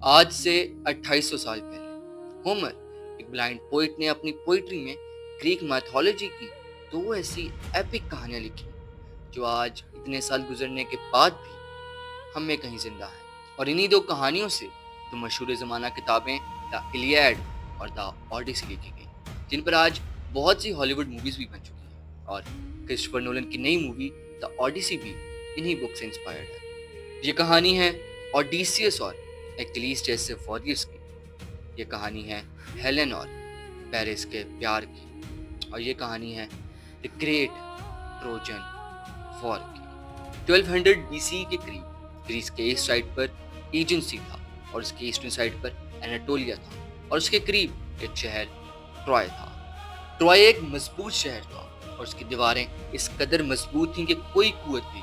आज से 2800 साल पहले होमर एक ब्लाइंड पोइट ने अपनी पोइट्री में ग्रीक माइथोलॉजी की दो ऐसी एपिक कहानियां लिखी जो आज इतने साल गुजरने के बाद भी हम में कहीं जिंदा है। और इन्हीं दो कहानियों से दो मशहूर ज़माना किताबें द इलियड और द ओडिसी लिखी गई, जिन पर आज बहुत सी हॉलीवुड मूवीज भी बन चुकी हैं। और क्रिस्टोफर नोलन की नई मूवी द ओडिसी भी इन्हीं बुक से इंस्पायर्ड है। ये कहानी है ओडिसियस और एक्लीस जैसे वॉरियर्स की। ये कहानी है हेलेन और पेरिस के प्यार की। और ये कहानी है द ग्रेट ट्रोजन वॉर की। 1200 बीसी के करीब ग्रीस के ईस्ट साइड पर एजेंसी था और उसके ईस्टर्न साइड पर एनाटोलिया था और उसके करीब एक शहर ट्रॉय था। ट्रॉय एक मजबूत शहर था और उसकी दीवारें इस कदर मजबूत थीं कि कोई कुव्वत भी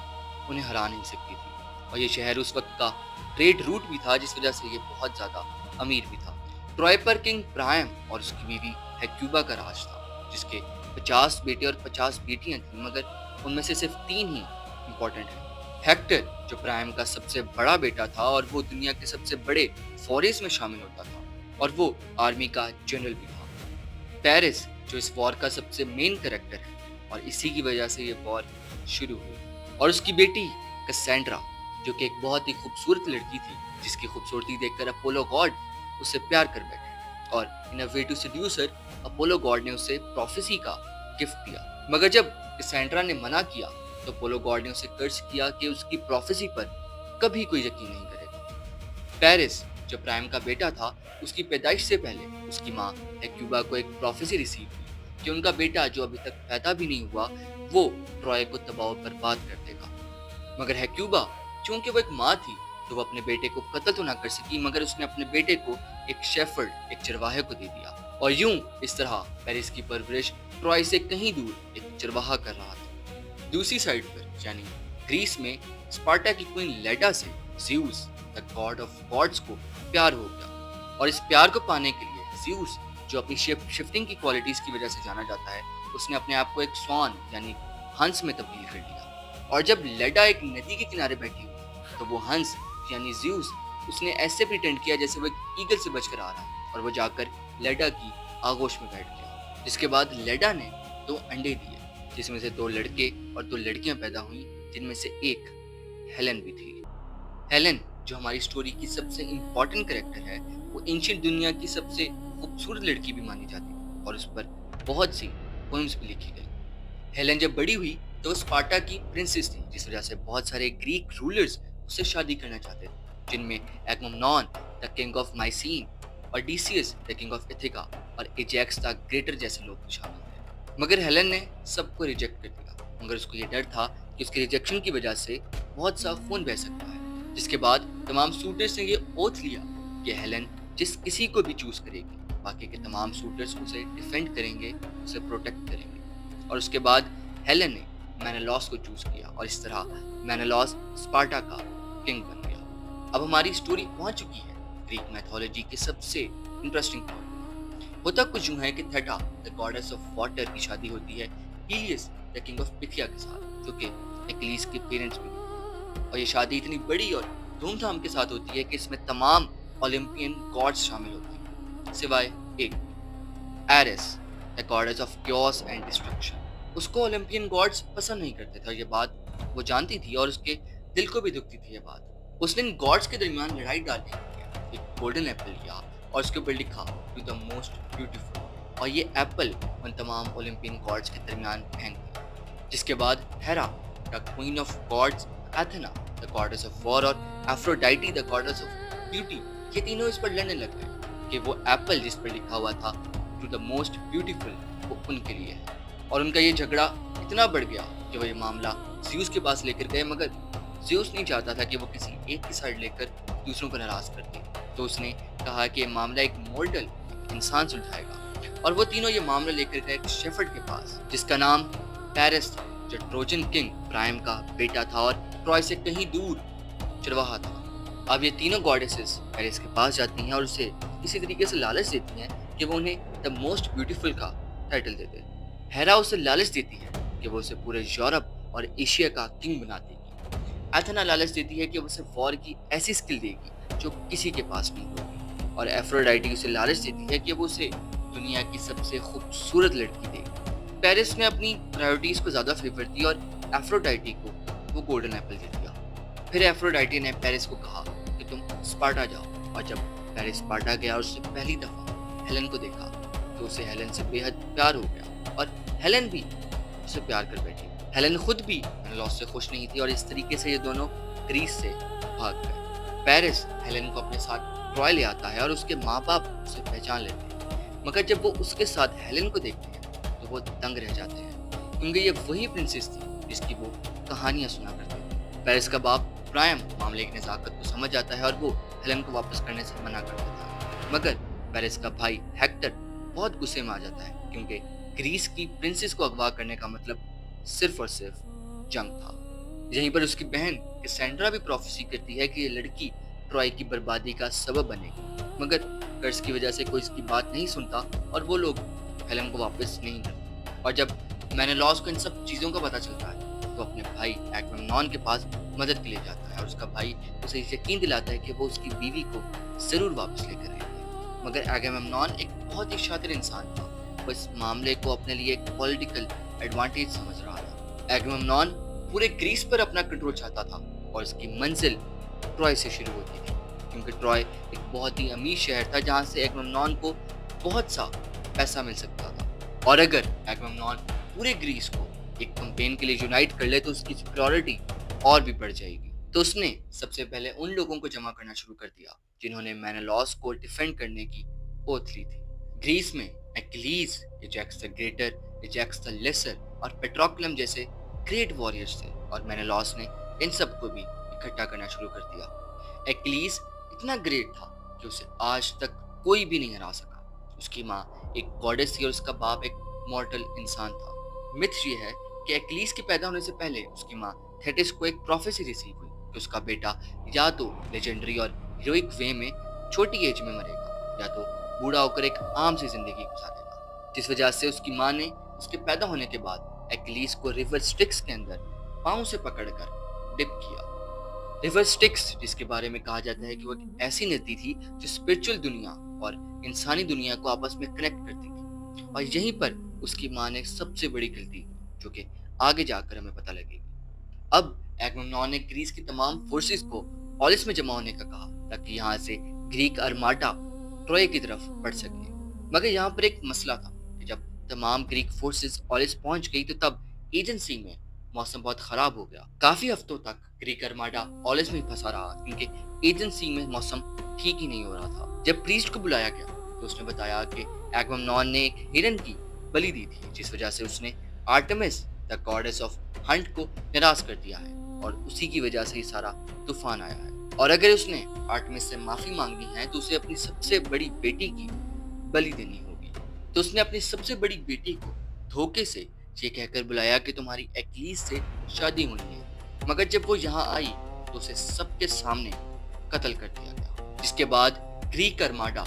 उन्हें हरा नहीं सकती थी। और ये शहर उस वक्त का ट्रेड रूट भी था, जिस वजह से ये बहुत ज्यादा अमीर भी था। ट्रॉय पर किंग प्राइम और उसकी बीवी हेक्यूबा का राज था, जिसके 50 बेटे और 50 बेटियां थीं, मगर उनमें से सिर्फ 3 ही इम्पोर्टेंट हैं। हेक्टर जो प्राइम का सबसे बड़ा बेटा था और वो दुनिया के सबसे बड़े फौरेस में शामिल होता था और वो आर्मी का जनरल भी था। पेरिस जो इस वॉर का सबसे मेन कैरेक्टर है और इसी की वजह से ये वॉर शुरू हुई। और उसकी बेटी कैसेंड्रा जो कि एक बहुत ही खूबसूरत लड़की थी, जिसकी खूबसूरती देखकर अपोलो गॉड उससे प्यार कर बैठे और in a way to seduce her Apollo god ने उसे प्रोफेसी का गिफ्ट दिया। मगर जब कैसेंड्रा ने मना किया तो अपोलो गॉड ने उसे कर्ज किया कि उसकी प्रोफेसी पर कभी कोई यकीन नहीं करेगा। पेरिस जो प्राइम का बेटा था, उसकी पैदाइश से पहले उसकी माँ हेक्यूबा को एक प्रोफेसी रिसीव हुई कि उनका बेटा जो अभी तक पैदा भी नहीं हुआ वो ट्रॉय को तबाह और बर्बाद कर देगा। मगर हेक्यूबा चूंकि वो एक माँ थी तो वो अपने बेटे को कत्ल तो ना कर सकी, मगर उसने अपने बेटे को एक शेफर्ड, एक चरवाहे को दे दिया। और यूं इस तरह पेरिस की परवरिश ट्रॉय से कहीं दूर एक चरवाहा कर रहा था। दूसरी साइड पर यानी ग्रीस में स्पार्टा की क्वीन लेडा से Zeus the god of gods को प्यार हो गया। और इस प्यार को पाने के लिए ज़्यूस जो अपनी शिफ्टिंग की क्वालिटीज की वजह से जाना जाता है, उसने अपने आप को एक स्वान यानी हंस में तब्दील कर दिया। और जब लेडा एक नदी के किनारे बैठी तो वो हंस यानी ज़्यूस उसने ऐसे प्रिटेंड किया जैसे वो एक ईगल से बचकर आ रहा है और वो जाकर लेडा की आगोश में बैठ गया। जिसके बाद लेडा ने 2 अंडे दिए, जिसमें से 2 लड़के और 2 लड़कियां पैदा हुई, जिनमें से एक हेलेन भी थी। हेलेन जो हमारी स्टोरी की सबसे इम्पोर्टेंट कैरेक्टर है, वो एंशिएंट दुनिया की सबसे खूबसूरत लड़की भी मानी जाती है और उस पर बहुत सी पोएम्स भी लिखी गई। हेलेन जब बड़ी हुई तो वो स्पार्टा की प्रिंसेस थी, जिस वजह से बहुत सारे ग्रीक रूलर्स उससे शादी करना चाहते थे, जिनमें Agamemnon the king of Mycenae, Odysseus the king of Ithaca और एजैक्स द ग्रेटर जैसे लोग शामिल थे। मगर हेलेन ने सबको रिजेक्ट कर दिया, मगर उसको ये डर था कि उसके रिजेक्शन की वजह से बहुत सा खून बह सकता है। जिसके बाद तमाम सूटर्स ने ये ओथ लिया कि हेलेन जिस किसी को भी चूज करेगी, बाकी के तमाम सूटर्स उसे डिफेंड करेंगे, उसे प्रोटेक्ट करेंगे। और उसके बाद हेलेन ने मेनेलॉस को चूज किया और इस तरह मेनेलॉस स्पार्टा का किंग बन गया। अब हमारी स्टोरी पहुंच चुकी है ग्रीक मैथोलॉजी के सबसे इंटरेस्टिंग पॉइंट। होता कुछ यूं है कि theta the goddess of water की शादी होती है हीलियस द किंग ऑफ पिथिया के साथ, जो कि एक्लीस के पेरेंट्स भी हैं। और ये शादी इतनी बड़ी और धूमधाम के साथ होती है कि इसमें तमाम ओलंपियन गॉड्स शामिल होते हैं सिवाय एक, Eris the goddess of chaos and destruction. उसको ओलंपियन गॉड्स पसंद नहीं करते थे, ये बात वो जानती थी और उसके दिल को भी दुखती थी ये बात। उसने इन गॉड्स के दरमियान लड़ाई डालने के लिए एक गोल्डन एप्पल लिया और उसके ऊपर लिखा टू द मोस्ट ब्यूटीफुल, और ये एप्पल उन तमाम ओलंपियन गॉड्स के दरमियान फेंक दिया। जिसके बाद Hera the queen of gods, Athena the goddess of war और Aphrodite the goddess of beauty, ये तीनों इस पर लड़ने लग गए कि वो एप्पल जिस पर लिखा हुआ था टू द मोस्ट ब्यूटीफुल वो उनके लिए है। और उनका ये झगड़ा इतना बढ़ गया कि वो ये मामला ज़्यूस के पास लेकर गए, मगर ज़्यूस नहीं चाहता था कि वो किसी एक की साइड लेकर दूसरों को नाराज कर दे। तो उसने कहा कि ये मामला एक मॉर्टल इंसान सुलझाएगा। और वो तीनों ये मामला लेकर गए एक शेफर्ड के पास, जिसका नाम पेरिस था, जो ट्रोजन किंग प्राइम का बेटा था और ट्रॉय से कहीं दूर चरवाहा था। अब ये तीनों गॉडेसेस पेरिस के पास जाती हैं और उसे इसी तरीके से लालच देती हैं कि वो उन्हें द मोस्ट ब्यूटीफुल का टाइटल दे दे। हेरा उसे लालच देती है कि वो उसे पूरे यूरोप और एशिया का किंग बना देगी। एथेना लालच देती है कि वो उसे वॉर की ऐसी स्किल देगी जो किसी के पास नहीं होगी, और एफ्रोडाइटी उसे लालच देती है कि वो उसे दुनिया की सबसे खूबसूरत लड़की देगी। पेरिस ने अपनी प्रायोरिटीज को ज्यादा फेवर दी और एफ्रोडाइटी को वो गोल्डन एप्पल दे दिया। फिर एफ्रोडाइटी ने पेरिस को कहा कि तुम स्पार्टा जाओ, और जब पेरिस स्पार्टा गया और उसने पहली दफा हेलेन को देखा तो उसे हेलेन से बेहद प्यार हो गया, और हेलेन भी उसे प्यार कर बैठी। हेलेन खुद भी मेनेलॉस से खुश नहीं थी और इस तरीके से ये दोनों ग्रीस से भाग गए। पेरिस हेलेन को अपने साथ ट्रॉय ले आता है और उसके माँ बाप उसे पहचान लेते हैं, मगर जब वो उसके साथ हेलेन को देखते हैं तो वो दंग रह जाते हैं, क्योंकि ये वही प्रिंसेस थी जिसकी वो कहानियां सुना करते थे। पेरिस का बाप प्रायम मामले की नजाकत को समझ जाता है और वो हेलेन को वापस करने से मना कर देता है, मगर पेरिस का भाई हेक्टर बहुत गुस्से में आ जाता है, क्योंकि ग्रीस की प्रिंसेस को अगवा करने का मतलब सिर्फ और सिर्फ जंग था। यहीं पर उसकी बहन कैसेंड्रा भी प्रोफेसी करती है कि ये लड़की ट्रॉय की बर्बादी का सबब बनेगी, मगर कर्ज की वजह से कोई इसकी बात नहीं सुनता और वो लोग हेलेन को वापस नहीं करते। और जब मेनेलॉस को इन सब चीज़ों का पता चलता है तो अपने भाई एगमेम्नॉन के पास मदद के लिए जाता है, और उसका भाई उसे यकीन दिलाता है कि वो उसकी बीवी को जरूर वापस लेकर आएंगे। मगर एगमेम्नॉन एक बहुत ही शातिर इंसान था, वो इस मामले को अपने लिए एक पॉलिटिकल एडवांटेज समझ रहा था। एगमेम्नॉन पूरे ग्रीस पर अपना कंट्रोल चाहता था और इसकी मंजिल ट्रॉय से शुरू होती थी, क्योंकि ट्रॉय एक बहुत ही अमीर शहर था जहां से एगमेम्नॉन को बहुत सा पैसा मिल सकता था, और अगर एगमेम्नॉन पूरे ग्रीस को एक कैंपेन के लिए यूनाइट कर ले तो उसकी सिक्योरिटी और भी बढ़ जाएगी। तो उसने सबसे पहले उन लोगों को जमा करना शुरू कर दिया जिन्होंने मेनेलॉस को डिफेंड करने की ओथ ली थी। ग्रीस में Achilles, Ajax the greater, Ajax the lesser और पेट्रोक्लम जैसे ग्रेट वॉरियर्स थे, और मेनेलॉस ने इन सबको भी इकट्ठा करना शुरू कर दिया। एक्लीज इतना ग्रेट था कि उसे आज तक कोई भी नहीं हरा सका। उसकी माँ एक गॉडेस थी और उसका बाप एक मॉर्टल इंसान था। मिथ ये है कि एक्लीज के पैदा होने से पहले उसकी माँ थेटिस को एक प्रोफेसी रिसीव हुई कि उसका बेटा या तो लेजेंडरी और हीरोइक वे में छोटी एज में मरेगा या तो बूढ़ा होकर एक आम सी जिंदगी गुजारेगा, जिस वजह से उसकी माँ ने उसके पैदा होने के बाद एक्लीज को रिवर स्टिक्स के अंदर पाँव से पकड़कर डिप किया। रिवर स्टिक्स, जिसके बारे में कहा जाता है कि वो एक ऐसी नदी थी जो स्पिरिचुअल दुनिया और इंसानी दुनिया को आपस में कनेक्ट करती थी, और यहीं पर उसकी माँ ने सबसे बड़ी गलती की जो कि आगे जाकर हमें पता लगेगी। अब एगमेम्नॉन ने ग्रीस की तमाम फोर्सेस को ऑलिस में जमा होने का कहा ताकि यहाँ से ग्रीक आर्माडा ट्रॉय की तरफ बढ़ सके, मगर यहाँ पर एक मसला था कि जब तमाम ग्रीक फोर्सेस ऑलिस पहुंच गई तो तब एजेंसी में मौसम बहुत खराब हो गया। काफी हफ्तों तक ग्रीक आर्माडा ऑलिस में फंसा रहा क्योंकि एजेंसी में मौसम ठीक ही नहीं हो रहा था। जब प्रीस्ट को बुलाया गया तो उसने बताया कि एगमेम्नॉन ने एक हिरन की बलि दी थी, जिस वजह से उसने Artemis the goddess of Hunt को निराश कर दिया है, और उसी की वजह से ही सारा तूफान आया है। और अगर उसने आर्टेमिस से माफी मांगनी है तो उसे अपनी सबसे बड़ी बेटी की बलि देनी होगी। तो उसने अपनी सबसे बड़ी बेटी को धोखे से ये कहकर बुलाया कि तुम्हारी एक्लीज से शादी होनी है, मगर जब वो यहाँ आई तो उसे सबके सामने कत्ल कर दिया गया। जिसके बाद ग्रीक आर्माडा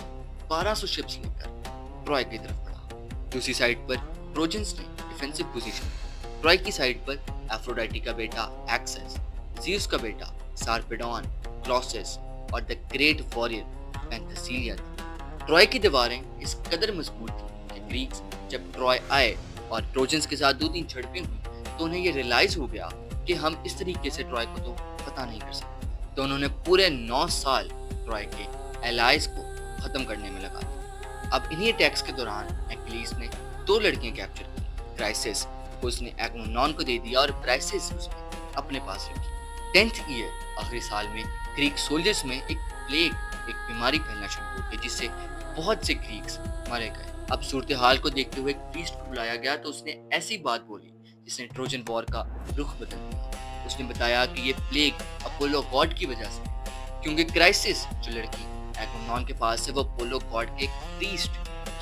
1200 शिप्स लेकर ट्रॉय की तरफ बढ़ा। दूसरी साइड पर ट्रोजन्स ने डिफेंसिव पोजीशन, ट्रॉय की साइड पर एफ्रोडाइटी का बेटा एक्सेस, ज़ीउस का बेटा सार्पेडोन, क्लॉसेस और द ग्रेट वॉरियर पेंथेसिलिया थी। ट्रॉय की दीवारें इस कदर मजबूत थी कि ग्रीक्स जब ट्रॉय आए और ट्रोजन्स के साथ 2-3 झड़पें हुई तो उन्हें यह रियलाइज हो गया कि हम इस तरीके से ट्रॉय को तो पता नहीं कर सकते। तो उन्होंने पूरे 9 साल ट्रॉय के एलाइज को खत्म करने में लगा दिए। अब इन्हीं अटैक्स के दौरान एक्लीज ने 2 लड़कियां कैप्चर की। क्राइसिस को उसने एगमेम्नॉन को दे दिया और क्राइसिस उसने अपने पास रखी। 10th ईयर आखिरी साल में ग्रीक सोल्जर्स में एक प्लेग, एक बीमारी फैलना शुरू हो गई जिससे बहुत से ग्रीक्स मारे गए। अब सूरत हाल को देखते हुए प्रीस्ट को बुलाया गया तो उसने ऐसी बात बोली जिसने ट्रोजन वॉर का रुख बदल दिया। उसने बताया कि ये प्लेग अपोलो गॉड की वजह से, क्योंकि क्राइसिस जो लड़की एगमेम्नॉन के पास है वो अपोलो गॉड के एक प्रीस्ट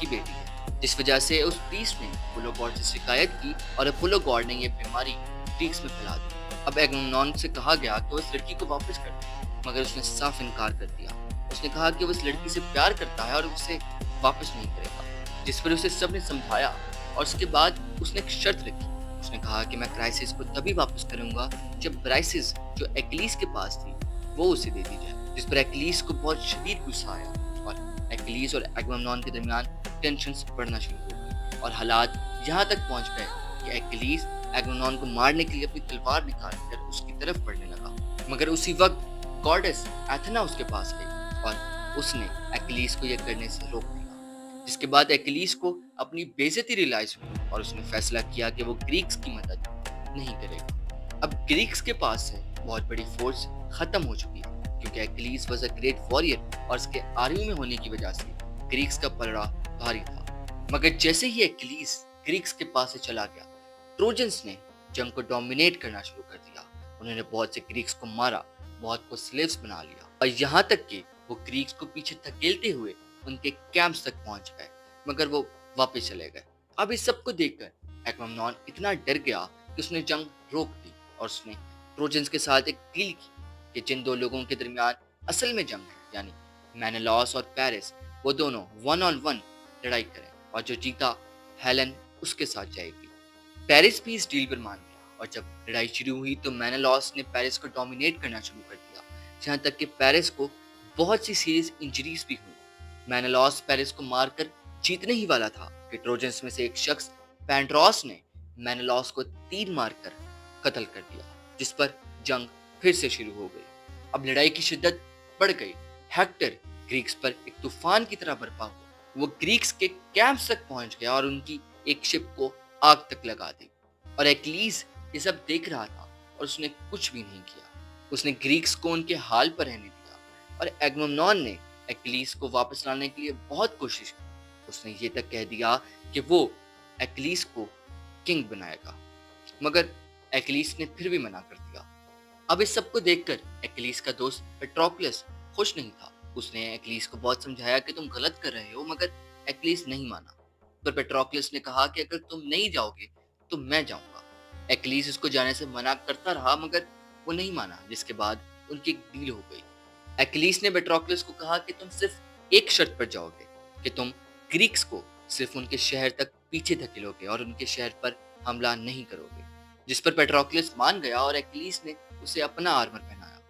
की बेटी है, जिस वजह से उस प्रीस्ट ने अपोलो गॉड से शिकायत की और अपोलो गॉड ने ये बीमारी ग्रीक्स में फैला दी। अब एगमेम्नॉन से कहा गया कि वो इस लड़की को वापस कर दे, मगर उसने साफ इनकार कर दिया। उसने कहा कि वो इस लड़की से प्यार करता है और उसे वापस नहीं करेगा, जिस पर उसे सबने समझाया और उसके बाद उसने एक शर्त रखी उसने कहा कि मैं क्राइसिस को तभी वापस करूंगा जब ब्राइसिस जो एक्लीस के पास थी वो उसे दे दी जाए। जिस पर एक्लीस को बहुत शदीद गुस्सा आया और एक्लीस और एगमेम्नॉन के दरमियान टेंशन बढ़ना शुरू हो गई और हालात यहाँ तक पहुंच गए कि एक्लीस एगमेम्नॉन को मारने के लिए अपनी तलवार निकालकर उसकी तरफ बढ़ने लगा। मगर उसी वक्त गॉडेस एथेना उसके पास गई और उसने एक्लीस को यह करने से रोक दिया। जिसके बाद एक्लीस को अपनी बेइज्जती रियलाइज हुई और उसने फैसला किया कि वो ग्रीक्स की मदद नहीं करेगा। अब ग्रीक्स के पास से बहुत बड़ी फोर्स खत्म हो चुकी है क्योंकि Achilles was a great warrior और उसके आर्मी में होने की वजह से ग्रीक्स का पलड़ा भारी था। मगर जैसे ही एक्लीस ग्रीक्स के पास से चला गया, ट्रोजन्स ने जंग को डोमिनेट करना शुरू कर दिया। उन्होंने बहुत से ग्रीक्स को मारा, बहुत को स्लेव्स बना लिया और यहाँ तक कि वो ग्रीक्स को पीछे धकेलते हुए उनके कैंप्स तक पहुंच गए, मगर वो वापस चले गए। अब इस सब को देखकर एगमेम्नॉन इतना डर गया कि उसने जंग रोक दी और उसने ट्रोजन्स के साथ एक डील की कि जिन दो लोगों के दरमियान असल में जंग है, यानी मेनेलॉस और पेरिस, वो दोनों 1-on-1 लड़ाई करें और जो जीता हेलेन उसके साथ जाएगी। पेरिस भी इस डील पर मान गया और जब लड़ाई शुरू हुई तो मेनेलॉस ने पेरिस को डोमिनेट करना शुरू कर दिया, जहाँ तक कि पेरिस को बहुत सी सीरियस इंजरीज भी हुई। मेनेलॉस पेरिस को मारकर जीतने ही वाला था कि ट्रोजन्स में से एक शख्स पैंड्रोस ने मेनेलॉस को तीर मारकर कत्ल कर दिया, जिस पर जंग फिर से शुरू हो गई। अब लड़ाई की शिद्दत बढ़ गई। हेक्टर ग्रीक्स पर एक तूफान की तरह बरपा हुआ। वो ग्रीक्स के कैंप्स तक पहुंच गया और उनकी एक शिप को आग तक लगा दी और एक्लीस ये सब देख रहा था और उसने कुछ भी नहीं किया। उसने ग्रीक्स को उनके हाल पर रहने दिया और एगमेम्नॉन ने एक्लीस को वापस लाने के लिए बहुत कोशिश की। उसने ये तक कह दिया कि वो एक्लीस को किंग बनाएगा, मगर एक्लीस ने फिर भी मना कर दिया। अब इस सब को देखकर एक्लीस का दोस्त पेट्रोक्लस खुश नहीं था। उसने एक्लीस को बहुत समझाया कि तुम गलत कर रहे हो, मगर एक्लीस नहीं माना। पर पेट्रोक्लस ने कहा कि अगर तुम नहीं जाओगे तो मैं जाऊंगा। एक्लीस उसको जाने से मना करता रहा, मगर वो नहीं माना, जिसके बाद उनकी एक डील हो गई। एक्लीस ने पेट्रोक्लस को कहा कि तुम सिर्फ एक शर्त पर जाओगे कि तुम ग्रीक्स को सिर्फ उनके शहर तक पीछे धकेलोगे और उनके शहर पर हमला नहीं करोगे। जिस पर पेट्रोक्लस मान गया और एक्लीस ने उसे अपना आर्मर पहनाया।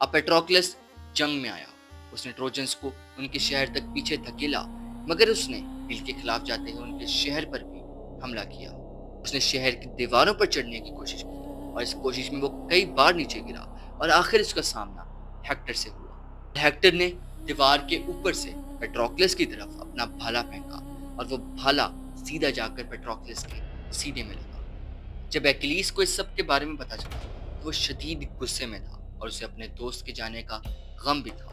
अब पेट्रोक्लस जंग में आया। उसने ट्रोजन्स को उनके शहर तक पीछे धकेला, मगर उसने डील के खिलाफ जाते हुए उनके शहर पर भी हमला किया। उसने शहर की दीवारों पर चढ़ने की कोशिश की और इस कोशिश में वो कई बार नीचे गिरा और आखिर उसका सामना हेक्टर से हुआ। हेक्टर ने दीवार के ऊपर से पेट्रोक्लस की तरफ अपना भाला फेंका और वो भाला सीधा जाकर पेट्रोक्लस के सीने में लगा। जब एक्लीस को इस सब के बारे में पता चला तो वो शदीद गुस्से में था और उसे अपने दोस्त के जाने का गम भी था।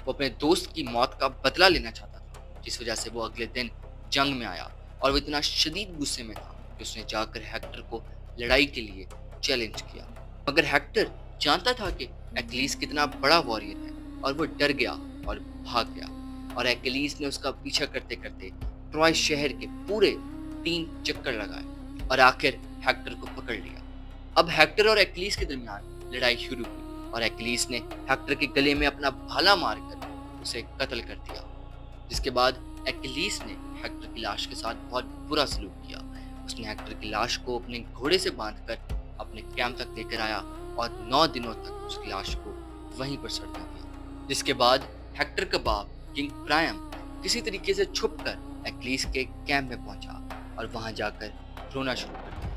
वो अपने दोस्त की मौत का बदला लेना चाहता था, जिस वजह से वो अगले दिन जंग में आया और वो इतना शदीद गुस्से में था कि उसने जाकर हेक्टर को लड़ाई के लिए चैलेंज किया। मगर हेक्टर जानता था कि एक्लीस कितना बड़ा वॉरियर है और वो डर गया और भाग गया और एक्लीस ने उसका पीछा करते करते ट्रॉय शहर के पूरे 3 चक्कर लगाए और आखिर हेक्टर को पकड़ लिया। अब हेक्टर और एक्लीस के दरमियान लड़ाई शुरू हुई और एक्लीस ने हेक्टर के गले में अपना भाला मारकर उसे कत्ल कर दिया। जिसके बाद एक्लीस ने हेक्टर की लाश के साथ बहुत बुरा सलूक किया। उसने हेक्टर की लाश को अपने घोड़े से बांधकर अपने कैंप तक लेकर आया और 9 दिनों तक उसकी लाश को वहीं पर सड़ने दिया। जिसके बाद हेक्टर का बाप किंग प्रायम किसी तरीके से छुपकर एक्लीस के कैंप में पहुंचा और वहां जाकर रोना शुरू कर दिया।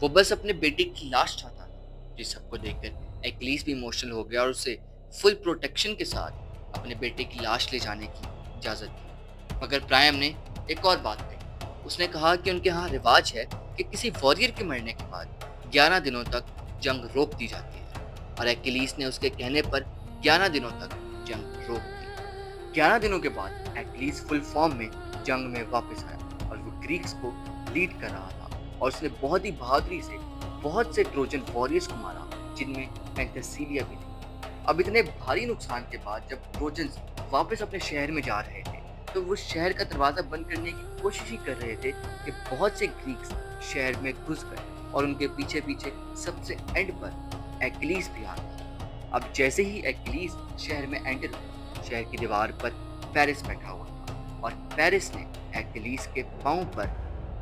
वो बस अपने बेटे की लाश चाहता था। जिस सबको देखकर एक्लीस भी इमोशनल हो गया और उसे फुल प्रोटेक्शन के साथ अपने बेटे की लाश ले जाने की इजाजत दी। मगर प्रायम ने एक और बात कही। उसने कहा कि उनके यहाँ रिवाज है कि किसी वॉरियर के मरने के बाद 11 दिनों तक जंग रोक दी जाती है और एक्लीस ने उसके कहने पर 11 दिनों तक जंग रोक दी। 11 दिनों के बाद एक्लीस फुल फॉर्म में जंग में वापस आया और वो ग्रीक्स को लीड कर रहा था और उसने बहुत ही बहादुरी से बहुत से ट्रोजन वॉरियर्स को मारा, जिनमें पेंथेसिलिया भी थी। अब इतने भारी नुकसान के बाद जब ट्रोजन्स वापस अपने शहर में जा रहे थे तो वो शहर का दरवाजा बंद करने की कोशिश ही कर रहे थे कि बहुत से ग्रीक्स शहर में घुस गए और उनके पीछे पीछे सबसे एंड पर एक्लीस भी आ गया। अब जैसे ही एक्लीस शहर में एंटर हुआ, शहर की दीवार पर पेरिस बैठा हुआ था और पेरिस ने एक्लीस के पांव पर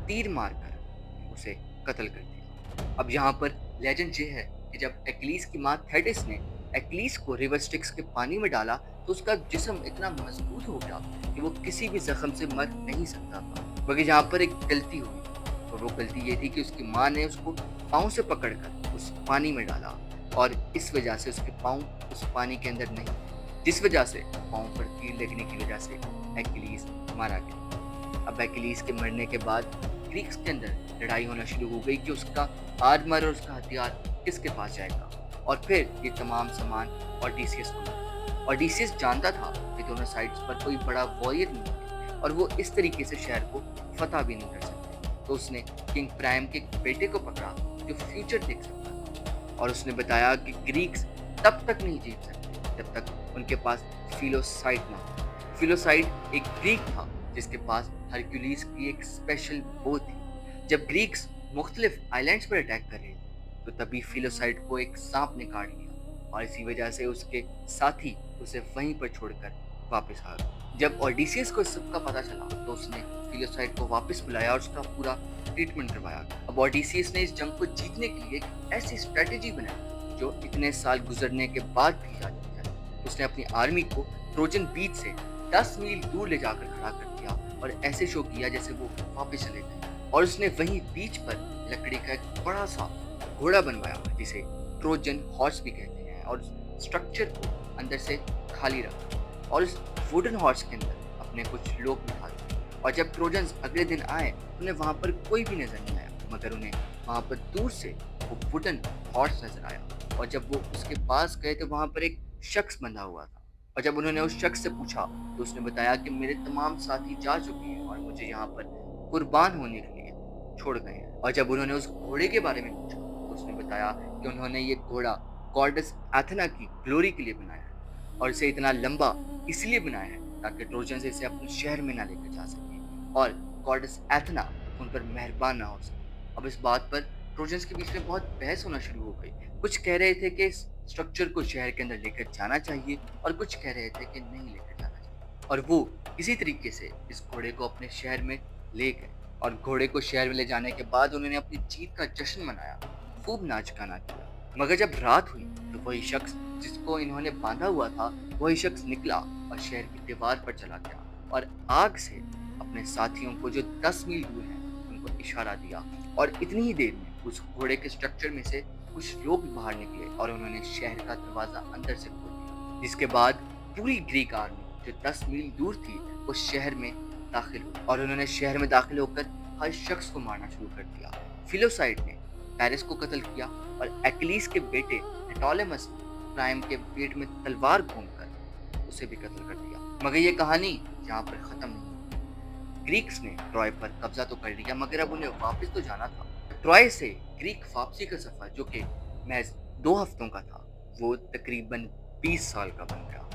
तीर मारकर उसे कत्ल कर दिया। अब यहाँ पर लेजेंड ये है कि जब एक्लीस की माँ थेटिस ने एक्लीस को रिवर स्टिक्स के पानी में डाला तो उसका जिस्म इतना मजबूत हो गया कि वो किसी भी जख्म से मर नहीं सकता था। मगर यहाँ पर एक गलती हुई और वो गलती ये थी कि उसकी माँ ने उसको पाँव से पकड़कर उस पानी में डाला और इस वजह से उसके पाँव उस पानी के अंदर नहीं, जिस वजह से पाँव पर तीर लगने की वजह से एक्लीस मारा गया। अब एक्लीस के मरने के बाद ग्रीक्स के अंदर लड़ाई होना शुरू हो गई कि उसका आर्मर और उसका हथियार किसके पास जाएगा, और फिर ये तमाम सामान ओडिसियस को मिला। ओडिसियस जानता था कि दोनों साइड्स पर कोई बड़ा वॉरियर नहीं है और वो इस तरीके से शहर को फतह भी नहीं कर सकते, तो उसने किंग प्राइम के बेटे को पकड़ा जो फ्यूचर देख सकता था, और उसने बताया कि ग्रीक्स तब तक नहीं जीत सकते जब तक उनके पास फिलोसाइड ना हो। फिलोसाइड एक ग्रीक था जिसके पास हरक्यूलिस की एक स्पेशल बो थी। जब ग्रीक्स मुख्तलिफ आइलैंड्स पर अटैक कर रहे थे तो तभी फिलोसाइड को एक सांप ने काट लिया और इसी वजह से उसके साथी उसे वहीं पर छोड़कर वापस आ गए। जब ओडिसियस को इस सब का पता चला तो उसने फिलोसाइड को वापस बुलाया और उसका पूरा ट्रीटमेंट करवाया। अब ओडिसियस ने इस जंग को जीतने के लिए एक ऐसी स्ट्रेटेजी बनाई जो इतने साल गुजरने के बाद भी याद की जाए। उसने अपनी आर्मी को ट्रोजन बीच से 10 मील दूर ले जाकर खड़ा कर दिया और ऐसे शो किया जैसे वो वापस चले गए, और उसने वहीं बीच पर लकड़ी का एक बड़ा सा घोड़ा बनवाया जिसे ट्रोजन हॉर्स भी कहते हैं, और स्ट्रक्चर को अंदर से खाली रखा और उस वुडन हॉर्स के अंदर अपने कुछ लोग बिठा दिए। और जब ट्रोजन्स अगले दिन आए उन्हें वहां पर कोई भी नजर नहीं आया, मगर उन्हें वहां पर दूर से वो वुडन हॉर्स नजर आया, और जब वो उसके पास गए तो वहां पर एक शख्स बंधा हुआ था। और जब उन्होंने उस शख्स से पूछा तो उसने बताया कि मेरे तमाम साथी जा चुके हैं और मुझे यहाँ पर कुर्बान होने के लिए छोड़ गए हैं। और जब उन्होंने उस घोड़े के बारे में पूछा तो उसने बताया कि उन्होंने ये घोड़ा गॉडेस एथेना की ग्लोरी के लिए बनाया है और इसे इतना लंबा इसलिए बनाया है ताकि ट्रोजन से इसे अपने शहर में ना लेकर जा सके और गॉडेस एथेना उन पर मेहरबान ना हो सके। अब इस बात पर ट्रोजन्स के बीच में बहुत बहस होना शुरू हो गई। कुछ कह रहे थे कि इस स्ट्रक्चर को शहर के अंदर लेकर जाना चाहिए और कुछ कह रहे थे कि नहीं लेकर जाना चाहिए, और वो इसी तरीके से इस घोड़े को अपने शहर में ले गए। और घोड़े को शहर में ले जाने के बाद उन्होंने अपनी जीत का जश्न मनाया, खूब नाच गाना किया। मगर जब रात हुई तो वही शख्स जिसको इन्होंने बांधा हुआ था वही शख्स निकला और शहर की दीवार पर चला गया और आग से अपने साथियों को जो 10 मील दूर हैं उनको इशारा दिया, और इतनी ही देर में उस घोड़े के स्ट्रक्चर में से कुछ लोग बाहर निकले और उन्होंने शहर का दरवाजा अंदर से खोल दिया, जिसके बाद पूरी ग्रीक आर्मी जो 10 मील दूर थी वो शहर में दाखिल हुई और उन्होंने शहर में दाखिल होकर हर शख्स को मारना शुरू कर दिया। फिलोसाइड ने पैरिस को कत्ल किया और एक्लीस के बेटे टॉलेमस प्राइम के पेट में तलवार घूमकर उसे भी कत्ल कर दिया। मगर ये कहानी यहाँ पर खत्म नहीं हुई। ग्रीक्स ने ट्रॉय पर कब्जा तो कर लिया मगर अब उन्हें वापस तो जाना था। ट्रॉय से ग्रीक वापसी का सफर जो कि महज 2 हफ्तों का था वो तकरीबन 20 साल का बन गया।